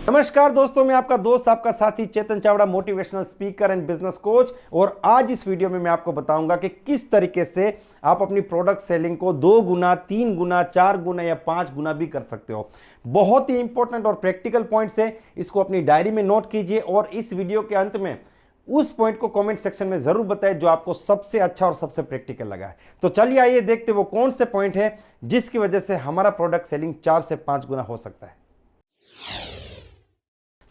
नमस्कार दोस्तों, मैं आपका दोस्त, आपका साथी Chetan Chavda, motivational speaker and business coach. और आज इस वीडियो में मैं आपको बताऊंगा कि किस तरीके से आप अपनी प्रोडक्ट सेलिंग को 2 गुना, 3 गुना, 4 गुना या 5 गुना भी कर सकते हो। बहुत ही इंपॉर्टेंट और प्रैक्टिकल पॉइंट्स है, इसको अपनी डायरी में नोट कीजिए और इस वीडियो के अंत में उस पॉइंट को कमेंट सेक्शन में जरूर बताएं जो आपको सबसे अच्छा और सबसे प्रैक्टिकल लगा है। तो चलिए आइए देखते वो कौन से पॉइंट है जिसकी वजह से हमारा प्रोडक्ट सेलिंग 4 से 5 गुना हो सकता है।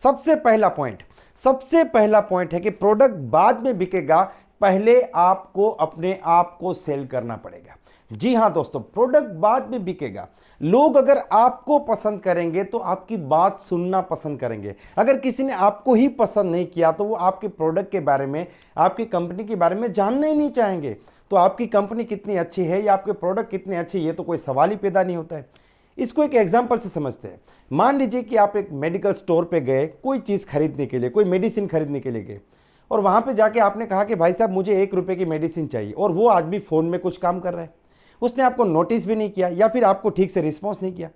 सबसे पहला पॉइंट है कि प्रोडक्ट बाद में बिकेगा, पहले आपको अपने आप को सेल करना पड़ेगा। जी हां दोस्तों, प्रोडक्ट बाद में बिकेगा। लोग अगर आपको पसंद करेंगे तो आपकी बात सुनना पसंद करेंगे। अगर किसी ने आपको ही पसंद नहीं किया तो वो आपके प्रोडक्ट के बारे में, आपकी कंपनी के बारे में जानना ही नहीं चाहेंगे। तो आपकी कंपनी कितनी अच्छी है या आपके प्रोडक्ट कितने अच्छे, ये तो कोई सवाल ही पैदा नहीं होता है। इसको एक एग्जाम्पल से समझते हैं। मान लीजिए कि आप एक मेडिकल स्टोर पे गए, कोई चीज़ खरीदने के लिए, कोई मेडिसिन खरीदने के लिए गए और वहाँ पे जाके आपने कहा कि भाई साहब मुझे 1 रुपये की मेडिसिन चाहिए, और वो आदमी फ़ोन में कुछ काम कर रहा है, उसने आपको नोटिस भी नहीं किया या फिर आपको ठीक से रिस्पॉन्स नहीं किया।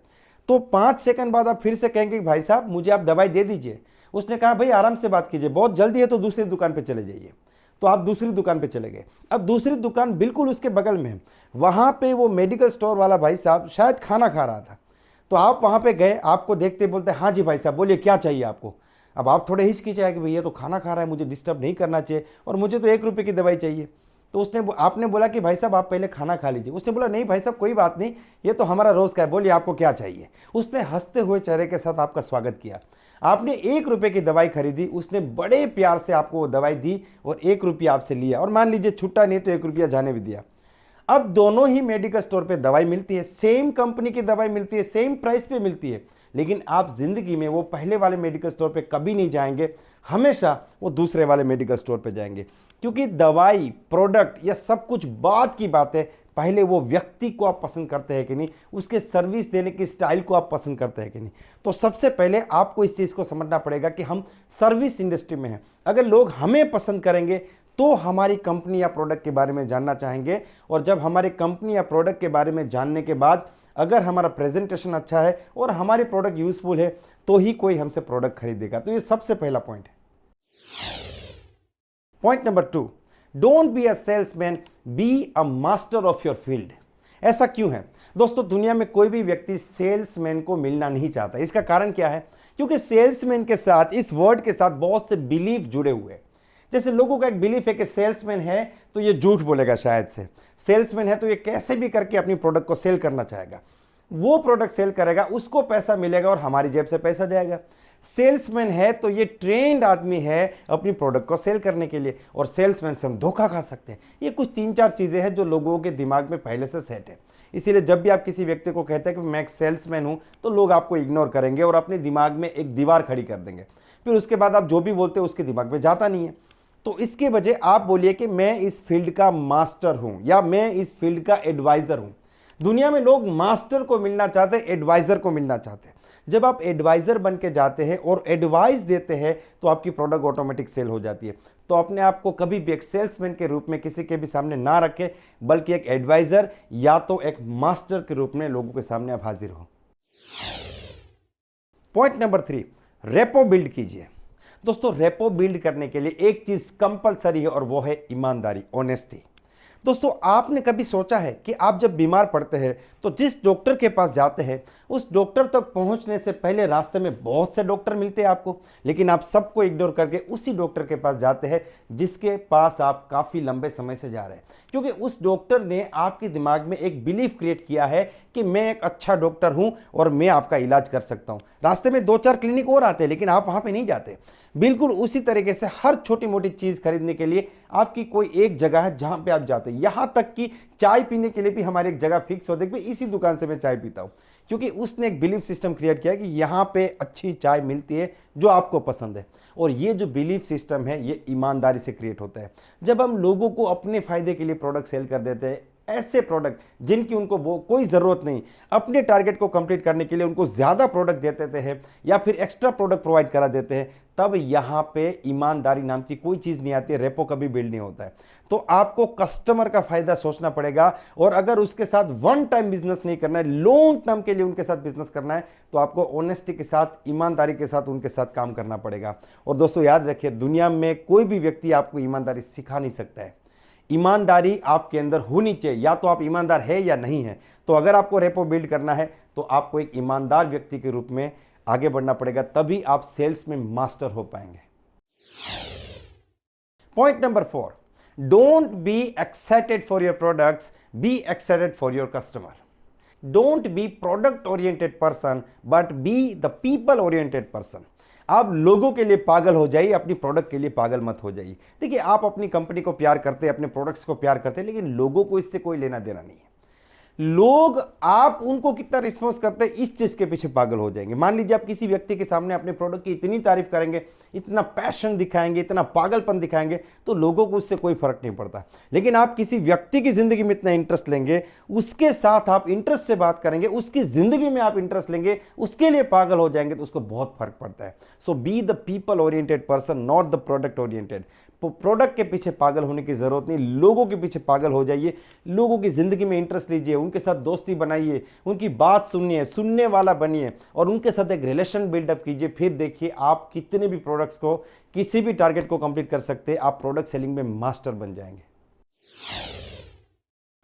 तो 5 सेकंड बाद आप फिर से कहेंगे कि भाई साहब मुझे आप दवाई दे दीजिए। उसने कहा भाई आराम से बात कीजिए, बहुत जल्दी है तो दूसरी दुकान पर चले जाइए। तो आप दूसरी दुकान पे चले गए। अब दूसरी दुकान बिल्कुल उसके बगल में है, वहाँ पे वो मेडिकल स्टोर वाला भाई साहब शायद खाना खा रहा था। तो आप वहाँ पे गए, आपको देखते बोलते हाँ जी भाई साहब बोलिए क्या चाहिए आपको। अब आप थोड़े हिचकिचाए कि भैया तो खाना खा रहा है, मुझे डिस्टर्ब नहीं करना चाहिए और मुझे तो 1 रुपये की दवाई चाहिए। तो आपने बोला कि भाई साहब आप पहले खाना खा लीजिए। उसने बोला नहीं भाई साहब कोई बात नहीं, ये तो हमारा रोज़ का है, बोलिए आपको क्या चाहिए। उसने हंसते हुए चेहरे के साथ आपका स्वागत किया। आपने 1 रुपये की दवाई खरीदी, उसने बड़े प्यार से आपको वो दवाई दी और 1 रुपया आपसे लिया, और मान लीजिए छुट्टा नहीं तो 1 रुपया जाने भी दिया। अब दोनों ही मेडिकल स्टोर पे दवाई मिलती है, सेम कंपनी की दवाई मिलती है, सेम प्राइस पे मिलती है, लेकिन आप जिंदगी में वो पहले वाले मेडिकल स्टोर पे कभी नहीं जाएंगे, हमेशा वो दूसरे वाले मेडिकल स्टोर पे जाएंगे। क्योंकि दवाई, प्रोडक्ट या सब कुछ बाद की बात है, पहले वो व्यक्ति को आप पसंद करते हैं कि नहीं, उसके सर्विस देने की स्टाइल को आप पसंद करते हैं कि नहीं। तो सबसे पहले आपको इस चीज़ को समझना पड़ेगा कि हम सर्विस इंडस्ट्री में हैं। अगर लोग हमें पसंद करेंगे तो हमारी कंपनी या प्रोडक्ट के बारे में जानना चाहेंगे, और जब हमारी कंपनी या प्रोडक्ट के बारे में जानने के बाद अगर हमारा प्रेजेंटेशन अच्छा है और हमारे प्रोडक्ट यूजफुल है तो ही कोई हमसे प्रोडक्ट खरीदेगा। तो ये सबसे पहला पॉइंट है। Point number 2, don't be a salesman, be a master of your field. ऐसा क्यों है दोस्तों? दुनिया में कोई भी व्यक्ति सेल्समैन को मिलना नहीं चाहता। इसका कारण क्या है? क्योंकि सेल्समैन के साथ, इस वर्ड के साथ बहुत से बिलीफ जुड़े हुए हैं। जैसे लोगों का एक बिलीफ है कि सेल्समैन है तो ये झूठ बोलेगा, शायद से सेल्समैन है तो ये कैसे भी करके अपनी प्रोडक्ट को सेल करना चाहेगा, वो प्रोडक्ट सेल करेगा, उसको पैसा मिलेगा और हमारी जेब से पैसा जाएगा। सेल्समैन है तो ये ट्रेंड आदमी है अपनी प्रोडक्ट को सेल करने के लिए, और सेल्समैन से हम धोखा खा सकते हैं। ये कुछ 3-4 चीज़ें हैं जो लोगों के दिमाग में पहले से सेट है। इसीलिए जब भी आप किसी व्यक्ति को कहते हैं कि मैं एक सेल्समैन हूं, तो लोग आपको इग्नोर करेंगे और अपने दिमाग में एक दीवार खड़ी कर देंगे। फिर उसके बाद आप जो भी बोलते हो उसके दिमाग में जाता नहीं है। तो इसके बजाय आप बोलिए कि मैं इस फील्ड का मास्टर हूं या मैं इस फील्ड का एडवाइजर हूं। दुनिया में लोग मास्टर को मिलना चाहते हैं, एडवाइजर को मिलना चाहते हैं। जब आप एडवाइजर बन के जाते हैं और एडवाइस देते हैं तो आपकी प्रोडक्ट ऑटोमेटिक सेल हो जाती है। तो अपने आप को कभी भी एक सेल्समैन के रूप में किसी के भी सामने ना रखें, बल्कि एक एडवाइजर या तो एक मास्टर के रूप में लोगों के सामने आप हाजिर हो। पॉइंट नंबर 3, रेपो बिल्ड कीजिए। दोस्तों, रेपो बिल्ड करने के लिए एक चीज कंपलसरी है और वो है ईमानदारी, ऑनेस्टी। दोस्तों, आपने कभी सोचा है कि आप जब बीमार पड़ते हैं तो जिस डॉक्टर के पास जाते हैं उस डॉक्टर तक पहुंचने से पहले रास्ते में बहुत से डॉक्टर मिलते हैं आपको, लेकिन आप सबको इग्नोर करके उसी डॉक्टर के पास जाते हैं जिसके पास आप काफ़ी लंबे समय से जा रहे हैं, क्योंकि उस डॉक्टर ने आपके दिमाग में एक बिलीफ क्रिएट किया है कि मैं एक अच्छा डॉक्टर हूं और मैं आपका इलाज कर सकता हूं। रास्ते में 2-4 क्लिनिक और आते हैं लेकिन आप वहां पे नहीं जाते। बिल्कुल उसी तरीके से हर छोटी मोटी चीज़ खरीदने के लिए आपकी कोई एक जगह है जहां पे आप जाते हैं। यहां तक कि चाय पीने के लिए भी हमारी एक जगह फिक्स होती है कि इसी दुकान से मैं चाय पीता हूं, क्योंकि उसने एक बिलीफ सिस्टम क्रिएट किया कि यहां पे अच्छी चाय मिलती है जो आपको पसंद है। और ये जो बिलीफ सिस्टम है ये ईमानदारी से क्रिएट होता है। जब हम लोगों को अपने फायदे के लिए प्रोडक्ट सेल कर देते हैं, ऐसे प्रोडक्ट जिनकी उनको वो कोई ज़रूरत नहीं, अपने टारगेट को कंप्लीट करने के लिए उनको ज़्यादा प्रोडक्ट दे देते हैं या फिर एक्स्ट्रा प्रोडक्ट प्रोवाइड करा देते हैं, तब यहाँ पे ईमानदारी नाम की कोई चीज़ नहीं आती है, रेपो कभी बिल्ड नहीं होता है। तो आपको कस्टमर का फायदा सोचना पड़ेगा, और अगर उसके साथ वन टाइम बिजनेस नहीं करना है, लॉन्ग टर्म के लिए उनके साथ बिजनेस करना है, तो आपको ऑनेस्टी के साथ, ईमानदारी के साथ उनके साथ काम करना पड़ेगा। और दोस्तों याद रखिए, दुनिया में कोई भी व्यक्ति आपको ईमानदारी सिखा नहीं सकता है। ईमानदारी आपके अंदर होनी चाहिए, या तो आप ईमानदार है या नहीं है। तो अगर आपको रेपो बिल्ड करना है तो आपको एक ईमानदार व्यक्ति के रूप में आगे बढ़ना पड़ेगा, तभी आप सेल्स में मास्टर हो पाएंगे। Point number 4, don't be excited for your products, be excited for your customer. Don't be product oriented person but B the people oriented person. आप लोगों के लिए पागल हो जाइए, अपनी प्रोडक्ट के लिए पागल मत हो जाइए। देखिए, आप अपनी कंपनी को प्यार करते हैं, अपने प्रोडक्ट्स को प्यार करते हैं, लेकिन लोगों को इससे कोई लेना देना नहीं है। लोग आप उनको कितना रिस्पॉन्स करते हैं, इस चीज के पीछे पागल हो जाएंगे। मान लीजिए आप किसी व्यक्ति के सामने अपने प्रोडक्ट की इतनी तारीफ करेंगे, इतना पैशन दिखाएंगे, इतना पागलपन दिखाएंगे, तो लोगों को उससे कोई फर्क नहीं पड़ता। लेकिन आप किसी व्यक्ति की जिंदगी में इतना इंटरेस्ट लेंगे, उसके साथ आप इंटरेस्ट से बात करेंगे, उसकी जिंदगी में आप इंटरेस्ट लेंगे, उसके लिए पागल हो जाएंगे, तो उसको बहुत फर्क पड़ता है। So be the people oriented person, not the product oriented. Product के पीछे पागल होने की जरूरत नहीं, लोगों के पीछे पागल हो जाइए, लोगों की जिंदगी में इंटरेस्ट लीजिए, उनके साथ दोस्ती बनाइए, उनकी बात सुनिए, सुनने वाला बनिए, और उनके साथ एक रिलेशन बिल्डअप कीजिए। फिर देखिए आप कितने भी प्रोडक्ट्स को, किसी भी टारगेट को कंप्लीट कर सकते हैं, आप प्रोडक्ट सेलिंग में मास्टर बन जाएंगे।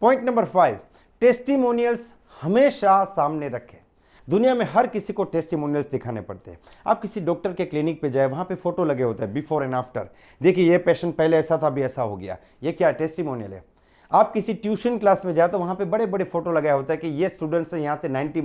पॉइंट नंबर 5, टेस्टिमोनियल्स हमेशा सामने रखें। दुनिया में हर किसी को टेस्टिमोनियल्स दिखाने पड़ते हैं। आप किसी डॉक्टर के क्लिनिक पे जाए, वहां पे फोटो लगे होते हैं, बिफोर एंड आफ्टर। देखिए ये पेशेंट पहले ऐसा था, अभी ऐसा हो गया। ये क्या टेस्टिमोनियल है। आप किसी ट्यूशन क्लास में जाए तो वहां पे बड़े बड़े फोटो लगाया होता है कि ये स्टूडेंट्स से यहाँ से 90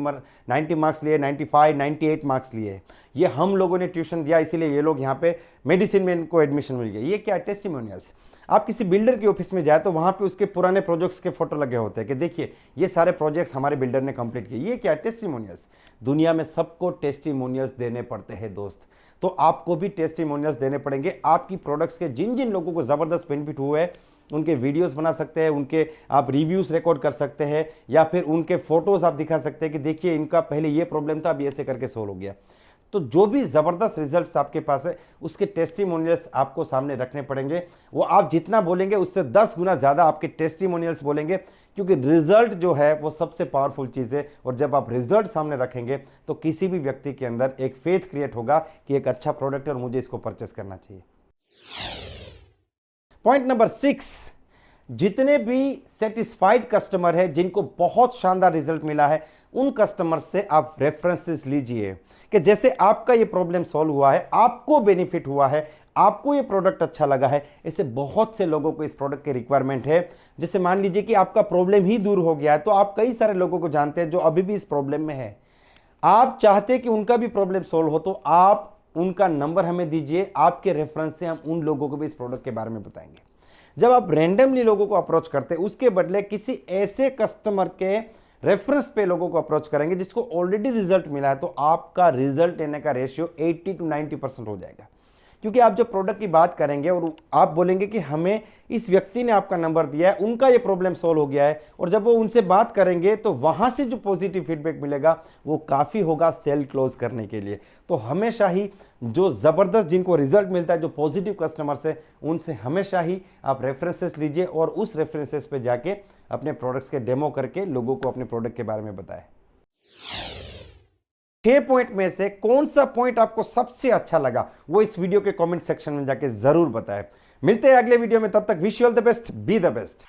मार्क्स लिए, 95, 98 मार्क्स लिए, ये हम लोगों ने ट्यूशन दिया, इसीलिए ये लोग यहाँ पे मेडिसिन में इनको एडमिशन मिल गया। ये क्या टेस्टिमोनियल्स। आप किसी बिल्डर के ऑफिस में जाए तो वहां पे उसके पुराने प्रोजेक्ट्स के फोटो लगे होते हैं कि देखिए ये सारे प्रोजेक्ट्स हमारे बिल्डर ने कंप्लीट किए। ये क्या टेस्टिमोनियल्स। दुनिया में सबको टेस्टिमोनियल्स देने पड़ते हैं दोस्त, तो आपको भी टेस्टिमोनियल्स देने पड़ेंगे। आपकी प्रोडक्ट्स के जिन जिन लोगों को जबरदस्त बेनिफिट हुए हैं, उनके वीडियोस बना सकते हैं, उनके आप रिव्यूज रिकॉर्ड कर सकते हैं, या फिर उनके फोटोज आप दिखा सकते हैं कि देखिए इनका पहले ये प्रॉब्लम था, अब ऐसे करके सोल्व हो गया। तो जो भी ज़बरदस्त रिजल्ट्स आपके पास है, उसके टेस्टिमोनियल्स आपको सामने रखने पड़ेंगे। वो आप जितना बोलेंगे उससे 10 गुना ज़्यादा आपके टेस्टिमोनियल्स बोलेंगे, क्योंकि रिजल्ट जो है वो सबसे पावरफुल चीज़ है। और जब आप रिजल्ट सामने रखेंगे तो किसी भी व्यक्ति के अंदर एक फेथ क्रिएट होगा कि एक अच्छा प्रोडक्ट है और मुझे इसको परचेस करना चाहिए। पॉइंट नंबर 6, जितने भी सेटिस्फाइड कस्टमर है, जिनको बहुत शानदार रिजल्ट मिला है, उन कस्टमर से आप रेफरेंसेस लीजिए कि जैसे आपका ये प्रॉब्लम सॉल्व हुआ है, आपको बेनिफिट हुआ है, आपको ये प्रोडक्ट अच्छा लगा है, ऐसे बहुत से लोगों को इस प्रोडक्ट की रिक्वायरमेंट है। जैसे मान लीजिए कि आपका प्रॉब्लम ही दूर हो गया है, तो आप कई सारे लोगों को जानते हैं जो अभी भी इस प्रॉब्लम में है। आप चाहते हैं कि उनका भी प्रॉब्लम सॉल्व हो, तो आप उनका नंबर हमें दीजिए, आपके रेफरेंस से हम उन लोगों को भी इस प्रोडक्ट के बारे में बताएंगे। जब आप रैंडमली लोगों को अप्रोच करते हैं, उसके बदले किसी ऐसे कस्टमर के रेफरेंस पे लोगों को अप्रोच करेंगे जिसको ऑलरेडी रिजल्ट मिला है, तो आपका रिजल्ट लेने का रेशियो 80 to 90% हो जाएगा। क्योंकि आप जब प्रोडक्ट की बात करेंगे और आप बोलेंगे कि हमें इस व्यक्ति ने आपका नंबर दिया है, उनका ये प्रॉब्लम सॉल्व हो गया है, और जब वो उनसे बात करेंगे तो वहां से जो पॉजिटिव फीडबैक मिलेगा वो काफ़ी होगा सेल क्लोज करने के लिए। तो हमेशा ही जो ज़बरदस्त जिनको रिजल्ट मिलता है, जो पॉजिटिव कस्टमर्स है, उनसे हमेशा ही आप रेफरेंसेस लीजिए और उस रेफरेंसेस पे जाके अपने प्रोडक्ट्स के डेमो करके लोगों को अपने प्रोडक्ट के बारे में बताएं। 6 पॉइंट में से कौन सा पॉइंट आपको सबसे अच्छा लगा, वो इस वीडियो के कमेंट सेक्शन में जाके जरूर बताएं। मिलते हैं अगले वीडियो में, तब तक wish you all the best, be the best.